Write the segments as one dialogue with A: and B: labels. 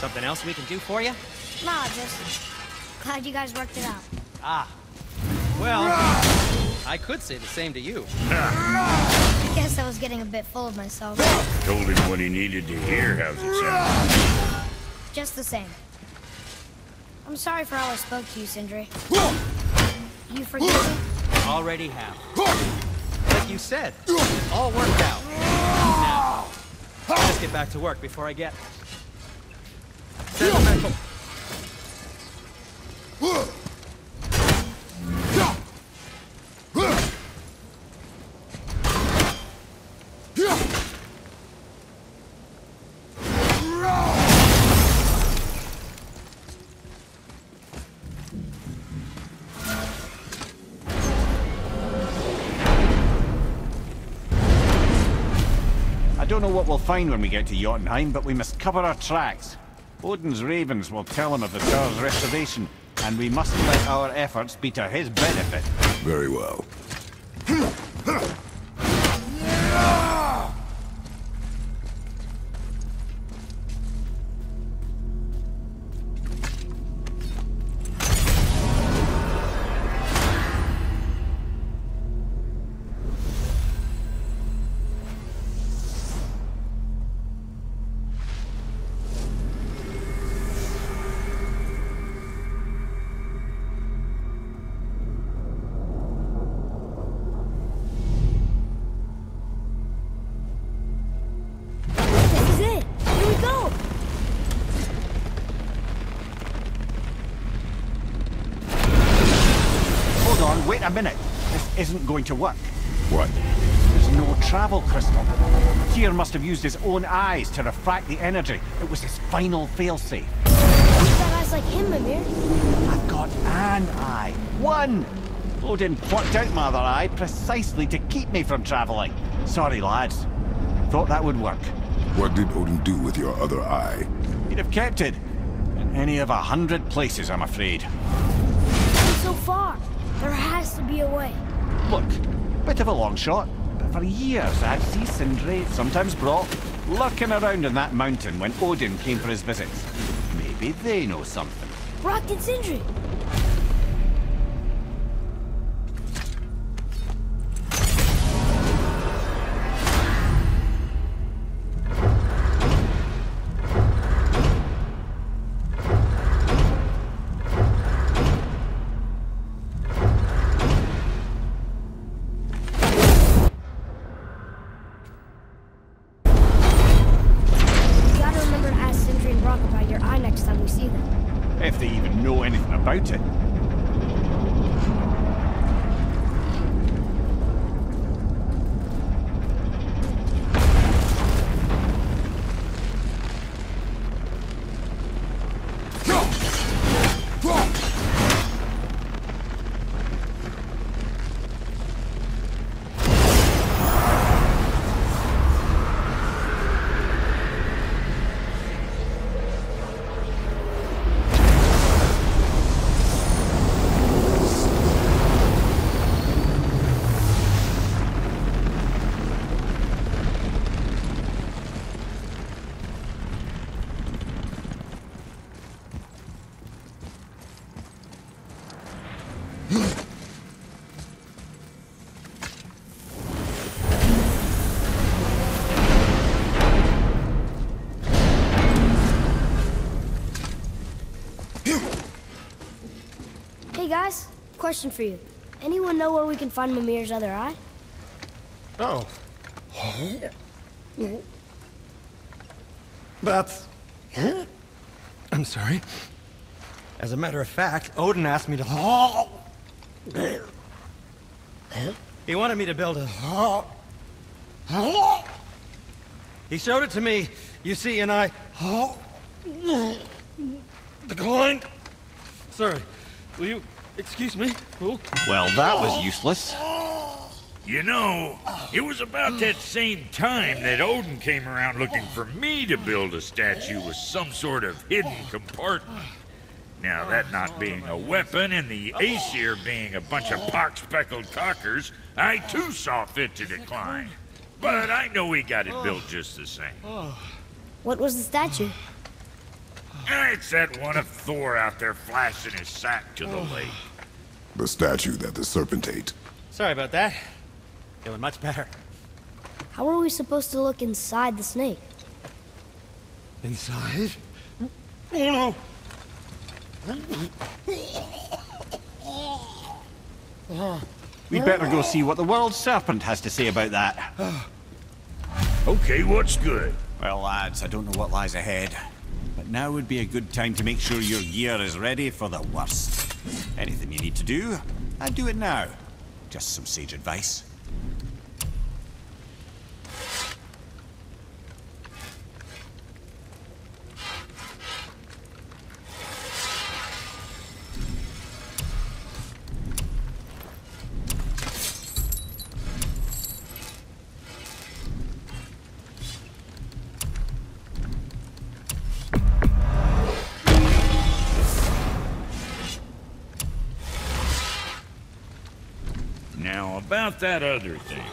A: Something else we can do for you?
B: Nah, just glad you guys worked it out.
A: Ah. Well, I could say the same to you.
B: I guess I was getting a bit full of myself.
C: Told him what he needed to hear. How's it sound?
B: Just the same. I'm sorry for how I spoke to you, Sindri. You forgive me?
A: Already have. Like you said, it all worked out. Now, let's get back to work before I get sentimental.
D: I don't know what we'll find when we get to Jotunheim, but we must cover our tracks. Odin's ravens will tell him of the tower's restoration, and we mustn't let our efforts be to his benefit.
C: Very well.
D: Wait a minute. This isn't going to work.
C: What?
D: There's no travel crystal. Tyr must have used his own eyes to refract the energy. It was his final failsafe.
B: You've got eyes like him, Mimir.
D: I've got an eye. One! Odin plucked out my other eye precisely to keep me from traveling. Sorry, lads. Thought that would work.
C: What did Odin do with your other eye?
D: He'd have kept it. In any of 100 places, I'm afraid.
B: It's so far. There has to be a way.
D: Look, bit of a long shot, but for years I'd see Sindri, sometimes Brock, lurking around in that mountain when Odin came for his visits. Maybe they know something.
B: Brock and Sindri.
D: If they even know anything about it.
B: Hey guys, question for you. Anyone know where we can find Mimir's other eye?
E: Oh. That's... I'm sorry. As a matter of fact, Odin asked me to... He wanted me to build a... He showed it to me, you see, and I... Declined. Sorry. Will you excuse me? Oh.
D: Well, that was useless.
C: You know, it was about that same time that Odin came around looking for me to build a statue with some sort of hidden compartment. Now, that not being a weapon and the Aesir being a bunch of pock-speckled cockers, I too saw fit to decline. But I know he got it built just the same.
B: What was the statue?
C: It's that one of Thor out there flashing his sack to the lake.
F: The statue that the serpent ate.
A: Sorry about that. Feeling much better.
B: How are we supposed to look inside the snake?
E: Inside? Oh no!
D: We'd better go see what the world serpent has to say about that.
C: Okay, what's good?
D: Well, lads, I don't know what lies ahead, but now would be a good time to make sure your gear is ready for the worst. Anything you need to do, I'd do it now. Just some sage advice.
C: Now, about that other thing.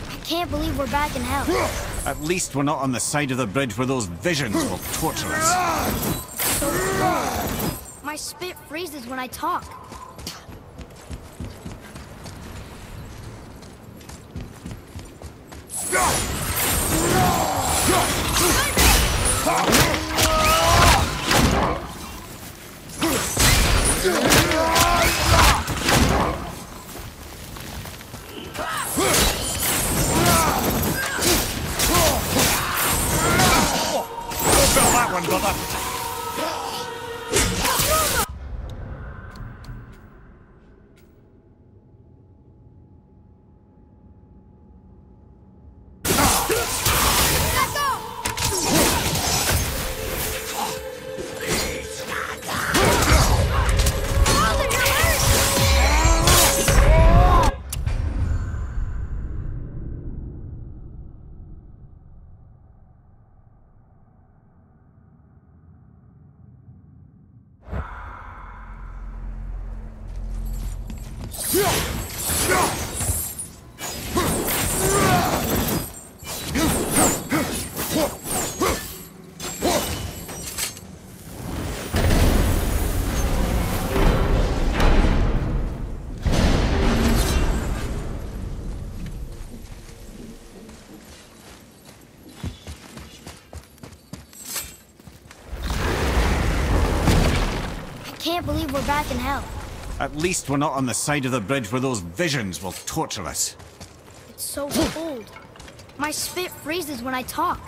B: I can't believe we're back in hell.
D: At least we're not on the side of the bridge where those visions will torture us.
B: So cold. My spit freezes when I talk.
D: That one, brother.
B: Can't believe we're back in hell.
D: At least we're not on the side of the bridge where those visions will torture us.
B: It's so cold. My spit freezes when I talk.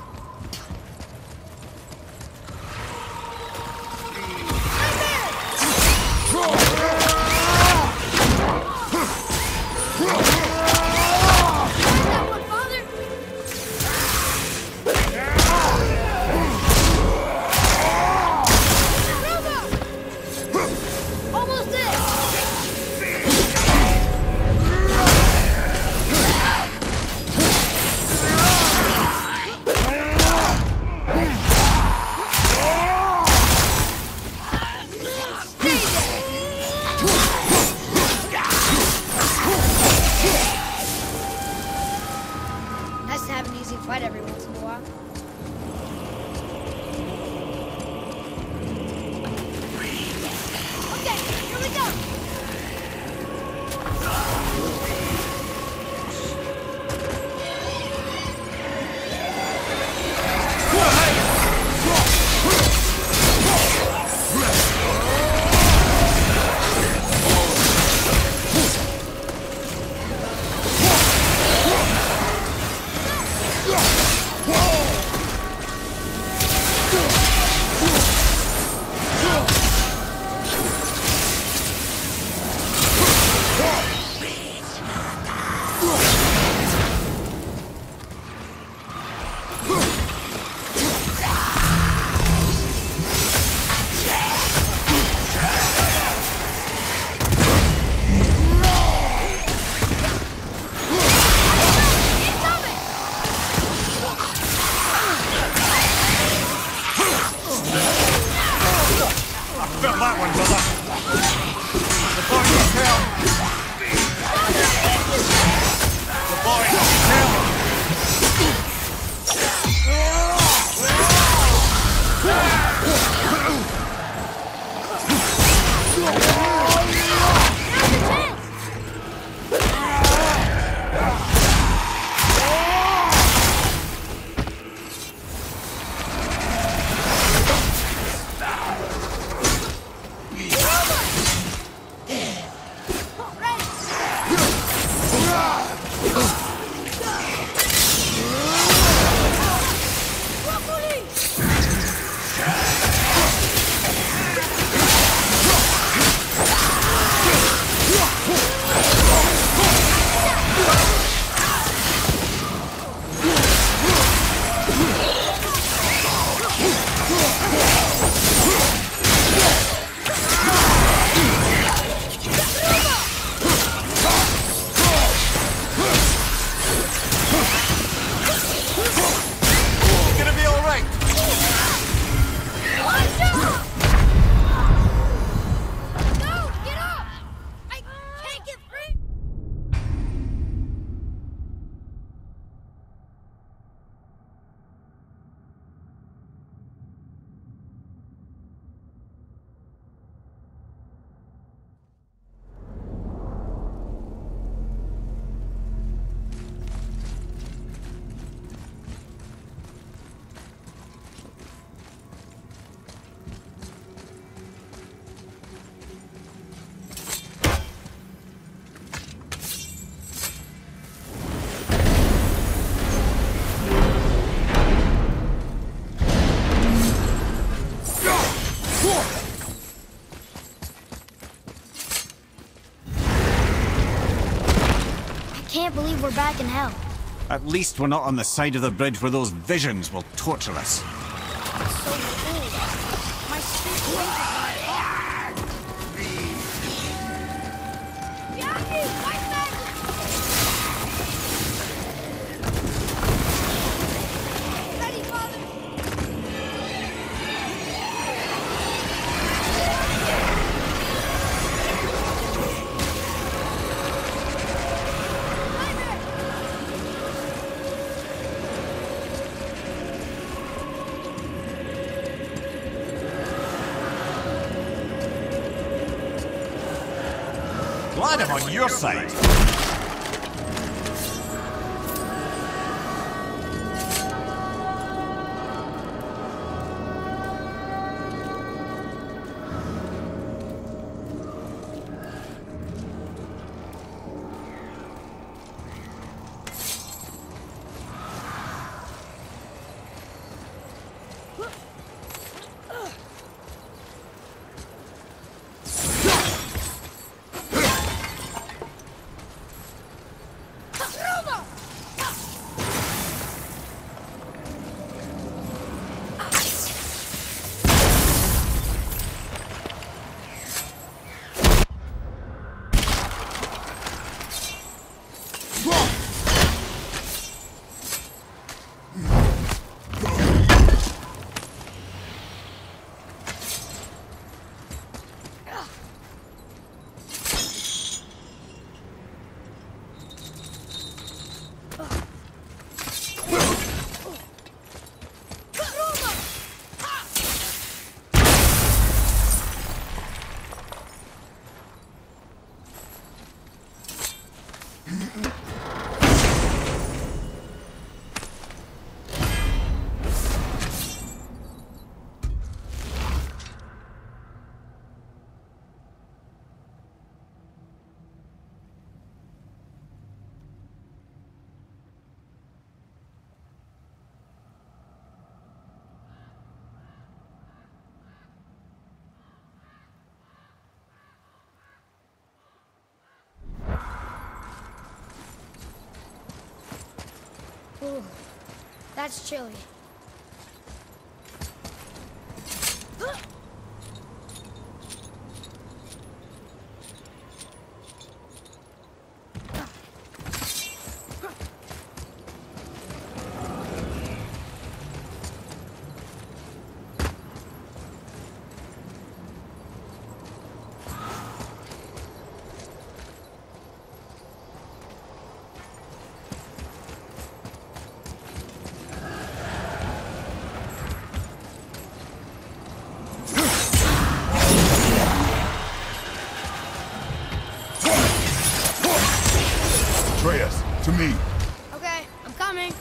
B: Nice to have an easy fight every once in a while. Okay, here we go!
F: Whoa!
B: we're back in hell.
D: At least we're not on the side of the bridge where those visions will torture us.
B: It's so cold. My street freezes my heart. Yaki, fight back! Ready, father!
D: Glad I'm on your side.
B: Ooh, that's chilly.
F: To me.
B: Okay, I'm coming.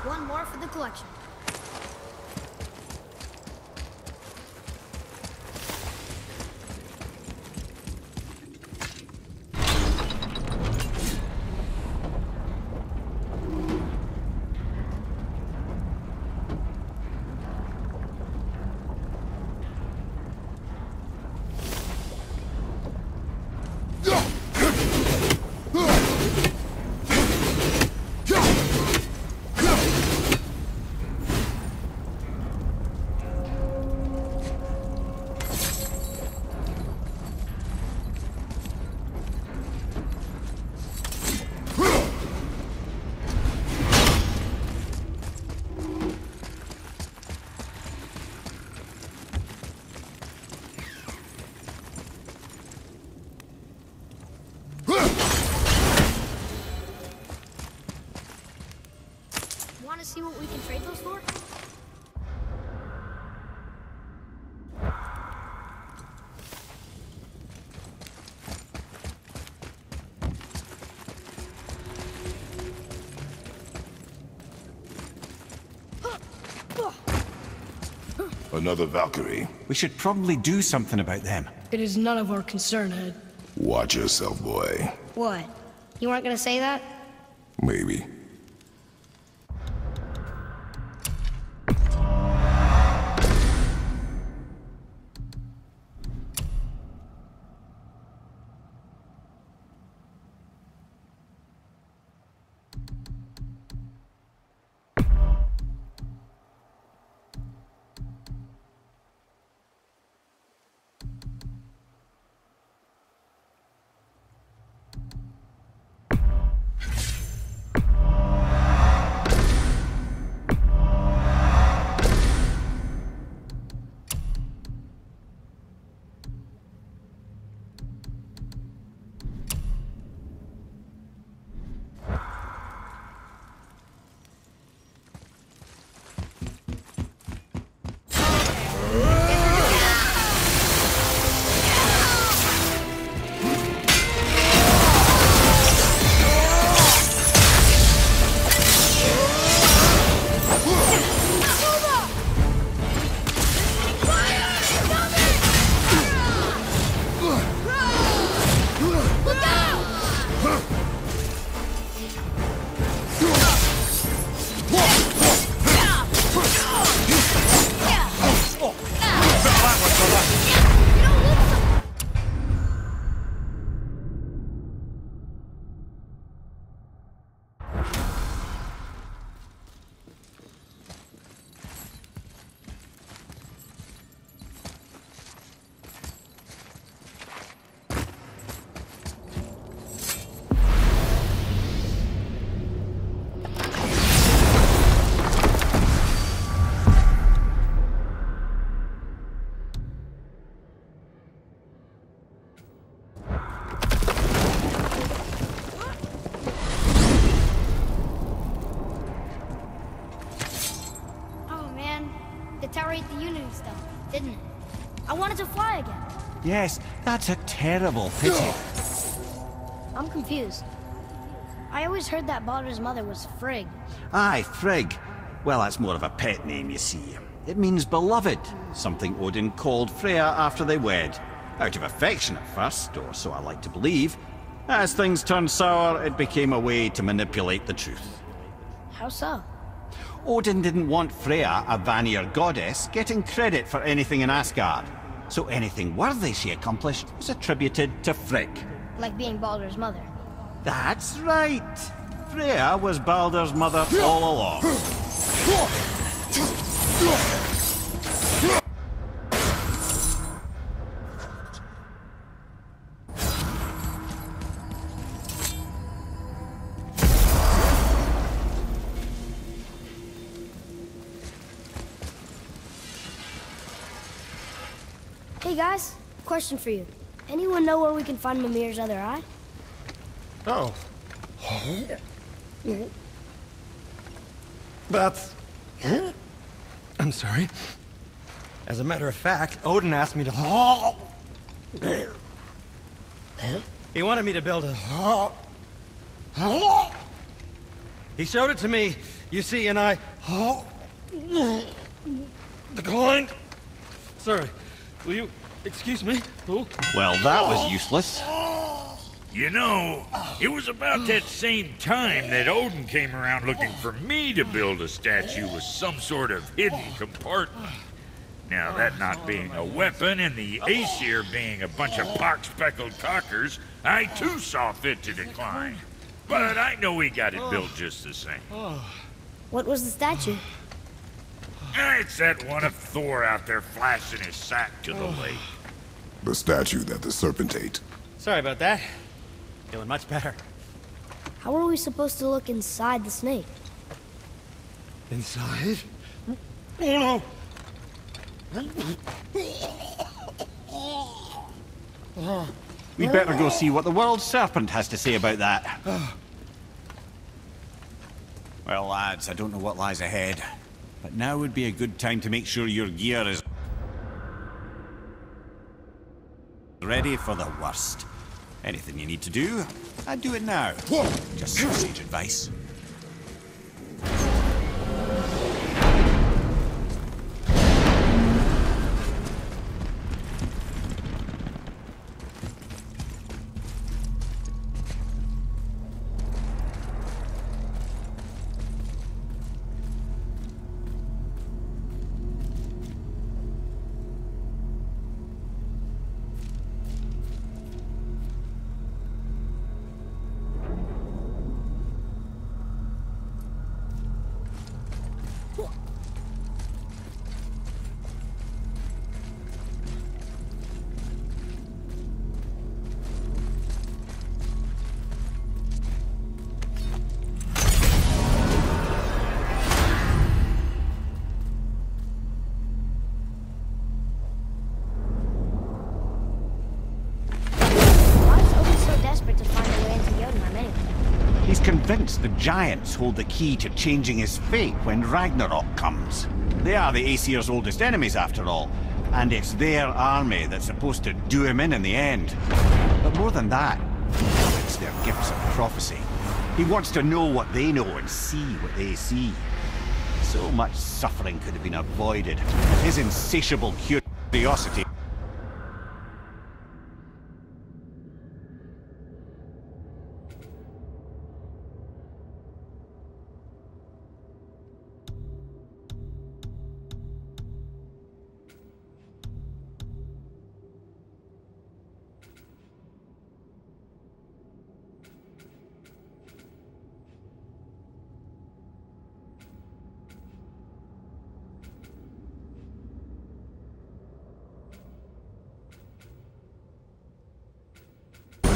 B: One more for the collection. Want to see what we can trade those for?
F: Another Valkyrie.
D: We should probably do something about them.
G: It is none of our concern, Head.
F: Watch yourself, boy.
B: What? You weren't gonna say that?
F: Maybe.
B: The tower ate the Unity stuff, didn't it? I wanted to fly again.
D: Yes, that's a terrible pity.
B: I'm confused. I always heard that Baldur's mother was Frigg.
D: Aye, Frigg. Well, that's more of a pet name, you see. It means beloved, something Odin called Freya after they wed. Out of affection at first, or so I like to believe. As things turned sour, it became a way to manipulate the truth.
B: How so?
D: Odin didn't want Freya, a Vanir goddess, getting credit for anything in Asgard. So anything worthy she accomplished was attributed to Frigg.
B: Like being Baldur's mother.
D: That's right. Freya was Baldur's mother all along.
B: Hey guys, question for you. Anyone know where we can find Mimir's other eye?
E: Oh. That's... I'm sorry. As a matter of fact, Odin asked me to... He wanted me to build a... He showed it to me, you see, and I... declined. Sorry. Will you excuse me? Oh.
D: Well, that was useless.
C: You know, it was about that same time that Odin came around looking for me to build a statue with some sort of hidden compartment. Now, that not being a weapon and the Aesir being a bunch of pock-speckled cockers, I too saw fit to decline. But I know we got it built just the same.
B: What was the statue?
C: It's that one of Thor out there flashing his sack to the lake.
F: The statue that the serpent ate.
A: Sorry about that. Feeling much better.
B: How are we supposed to look inside the snake?
E: Inside? Oh no!
D: We'd better go see what the world serpent has to say about that. Well, lads, I don't know what lies ahead, but now would be a good time to make sure your gear is ready for the worst. Anything you need to do, I'd do it now. Just some sage advice. convinced the giants hold the key to changing his fate when Ragnarok comes. They are the Aesir's oldest enemies, after all, and it's their army that's supposed to do him in the end. But more than that, it's their gifts of prophecy. He wants to know what they know and see what they see. So much suffering could have been avoided if his insatiable curiosity.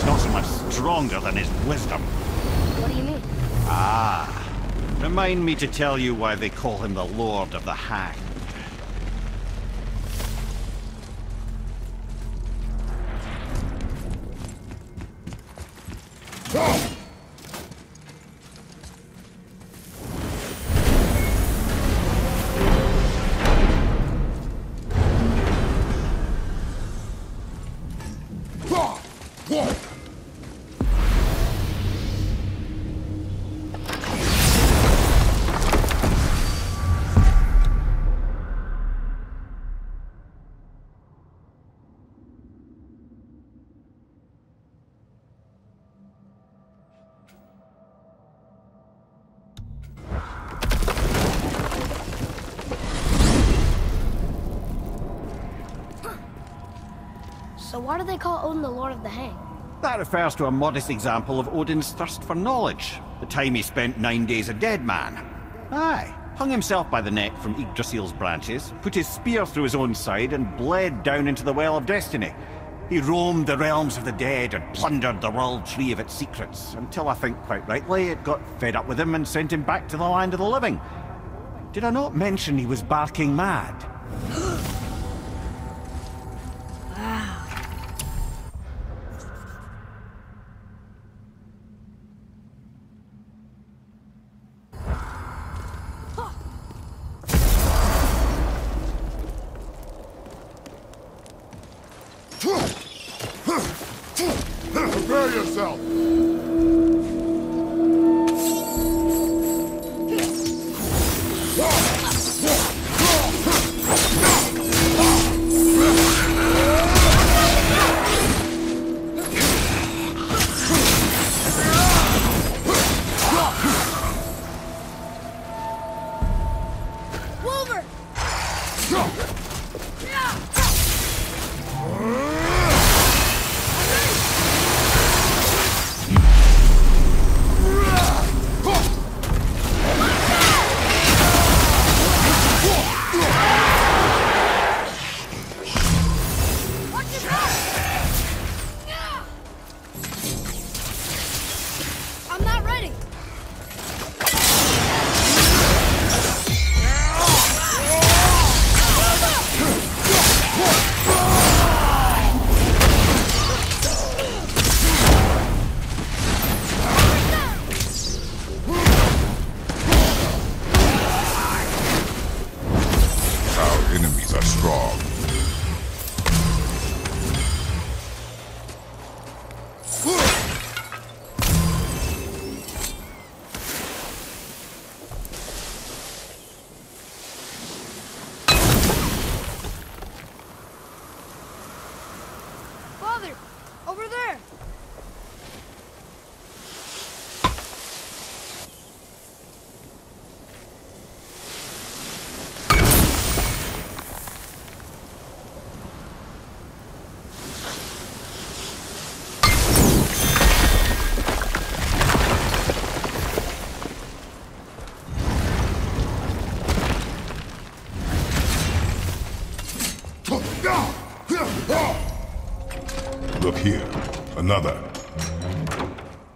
D: Not so much stronger than his wisdom.
B: What do you mean?
D: Ah, remind me to tell you why they call him the Lord of the Hanged.
B: So why do they call Odin the Lord of the Hang?
D: That refers to a modest example of Odin's thirst for knowledge. The time he spent 9 days a dead man. Aye, hung himself by the neck from Yggdrasil's branches, put his spear through his own side and bled down into the Well of Destiny. He roamed the realms of the dead and plundered the World Tree of its secrets, until I think quite rightly it got fed up with him and sent him back to the land of the living. Did I not mention he was barking mad?
F: Prepare yourself!
B: Wolver! I'm not ready.
F: Our enemies are strong.
B: Father, over there.
F: Look here, another.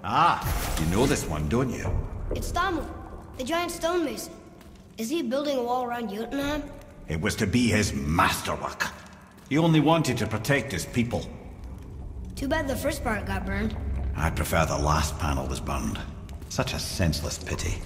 D: Ah, you know this one, don't you?
B: It's Thamur, the giant stonemason. Is he building a wall around Jotunheim?
D: It was to be his masterwork. He only wanted to protect his people.
B: Too bad the first part got burned.
D: I prefer the last panel was burned.
G: Such a senseless pity.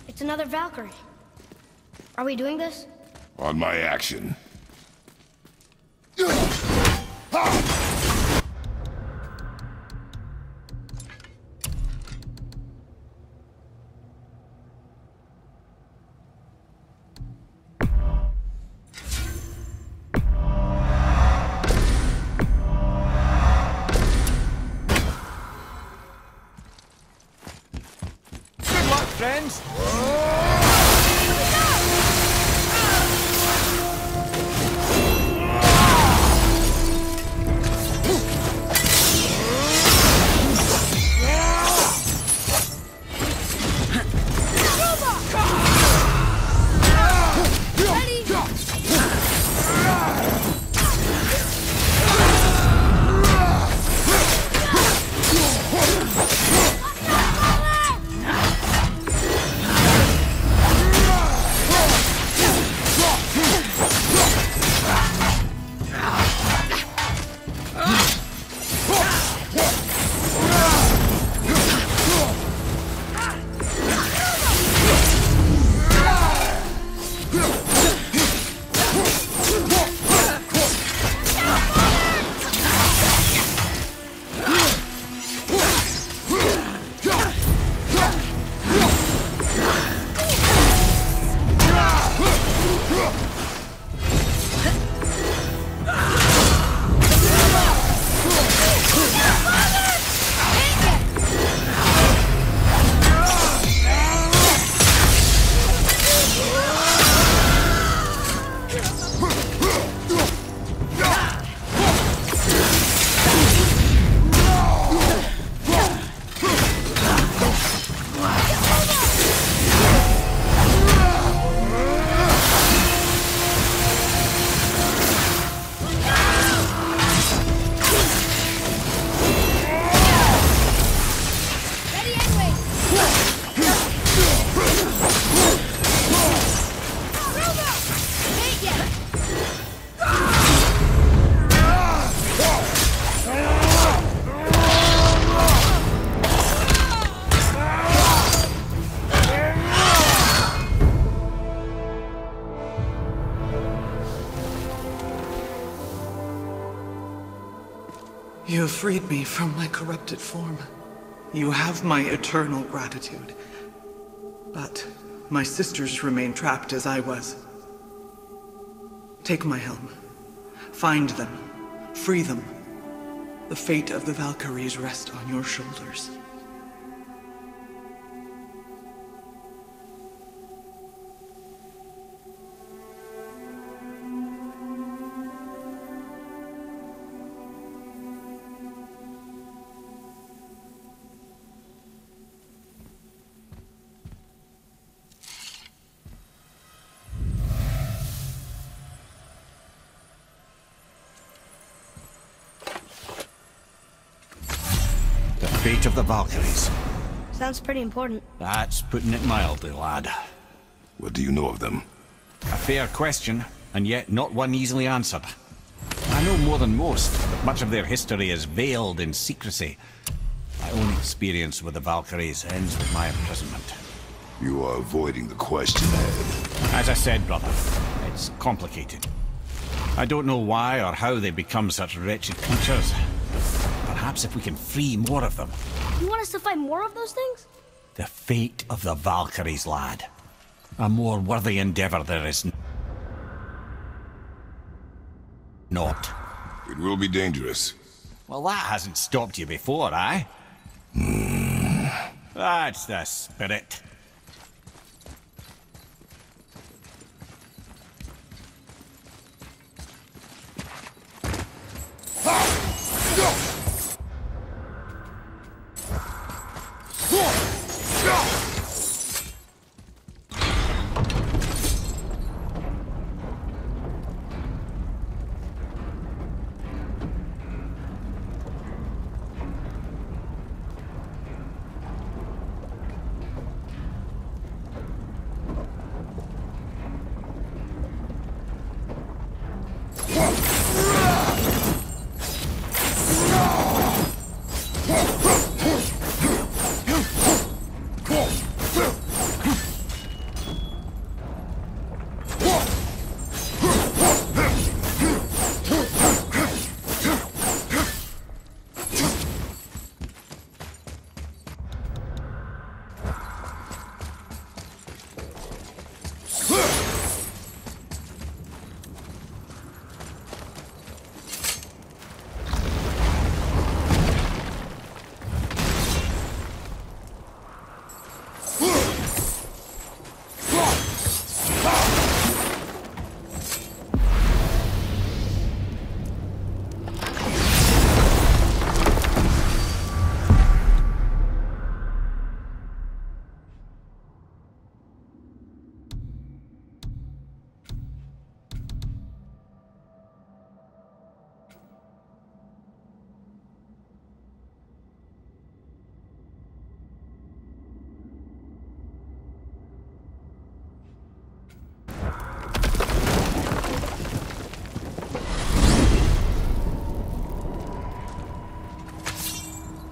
B: It's another Valkyrie. Are we doing this?
F: On my action.
E: Good luck, friends!
H: You have freed me from my corrupted form. You have my eternal gratitude. But my sisters remain trapped as I was. Take my helm. Find them. Free them. The fate of the Valkyries rests on your shoulders.
D: fate of the Valkyries.
B: Sounds pretty important.
D: That's putting it mildly, lad.
F: What do you know of them?
D: A fair question, and yet not one easily answered. I know more than most, but much of their history is veiled in secrecy. My own experience with the Valkyries ends with my imprisonment.
F: You are avoiding the question, Ed.
D: As I said, brother, it's complicated. I don't know why or how they become such wretched creatures. Perhaps if we can free more of them.
B: You want us to fight more of those things?
D: The fate of the Valkyries, lad. A more worthy endeavor there is not.
F: It will be dangerous.
D: Well, that hasn't stopped you before, eh? That's the spirit.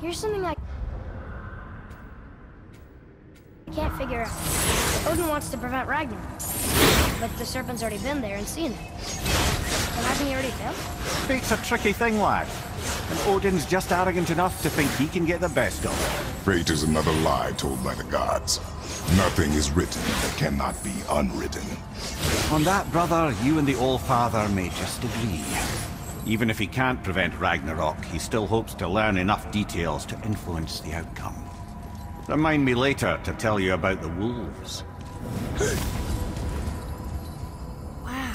B: Here's something I can't figure out. Odin wants to prevent Ragnarok, but the serpent's already been there and seen it. So hasn't he already failed?
D: Fate's a tricky thing, lad. And Odin's just arrogant enough to think he can get the best of it.
F: Fate is another lie told by the gods. Nothing is written that cannot be unwritten.
D: On that, brother, you and the All-Father may just agree. Even if he can't prevent Ragnarok, he still hopes to learn enough details to influence the outcome. Remind me later to tell you about the wolves.
B: Wow.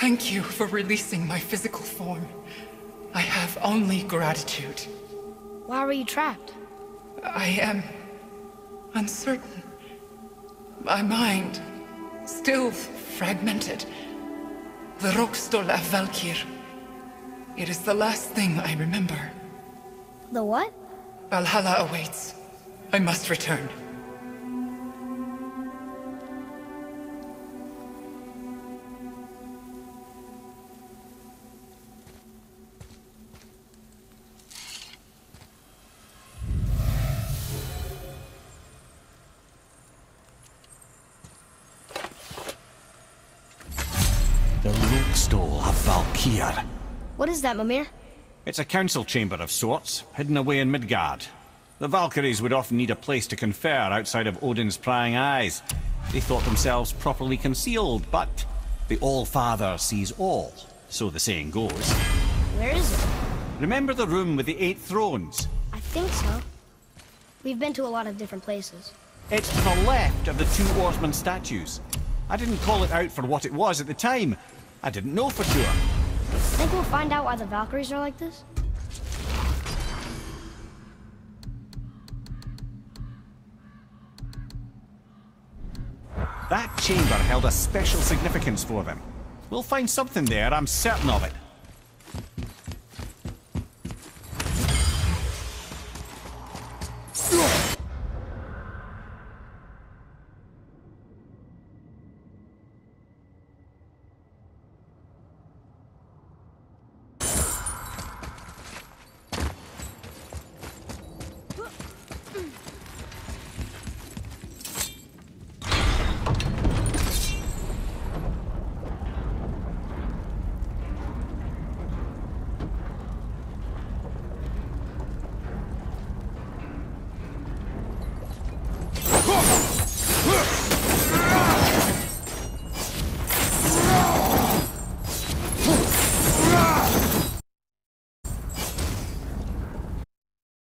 H: Thank you for releasing my physical form. I have only gratitude.
B: Why were you trapped?
H: I am uncertain. My mind, still fragmented. The Rokstol af Valkyr. It is the last thing I remember.
B: The what?
H: Valhalla awaits. I must return.
D: The Rokstol of Valkyr.
B: What is that, Mimir?
D: It's a council chamber of sorts, hidden away in Midgard. The Valkyries would often need a place to confer outside of Odin's prying eyes. They thought themselves properly concealed, but the All-Father sees all, so the saying goes.
B: Where is it?
D: Remember the room with the 8 thrones?
B: I think so. We've been to a lot of different places.
D: It's to the left of the 2 oarsman statues. I didn't call it out for what it was at the time. I didn't know for sure.
B: Think we'll find out why the Valkyries are like this?
D: That chamber held a special significance for them. We'll find something there, I'm certain of it.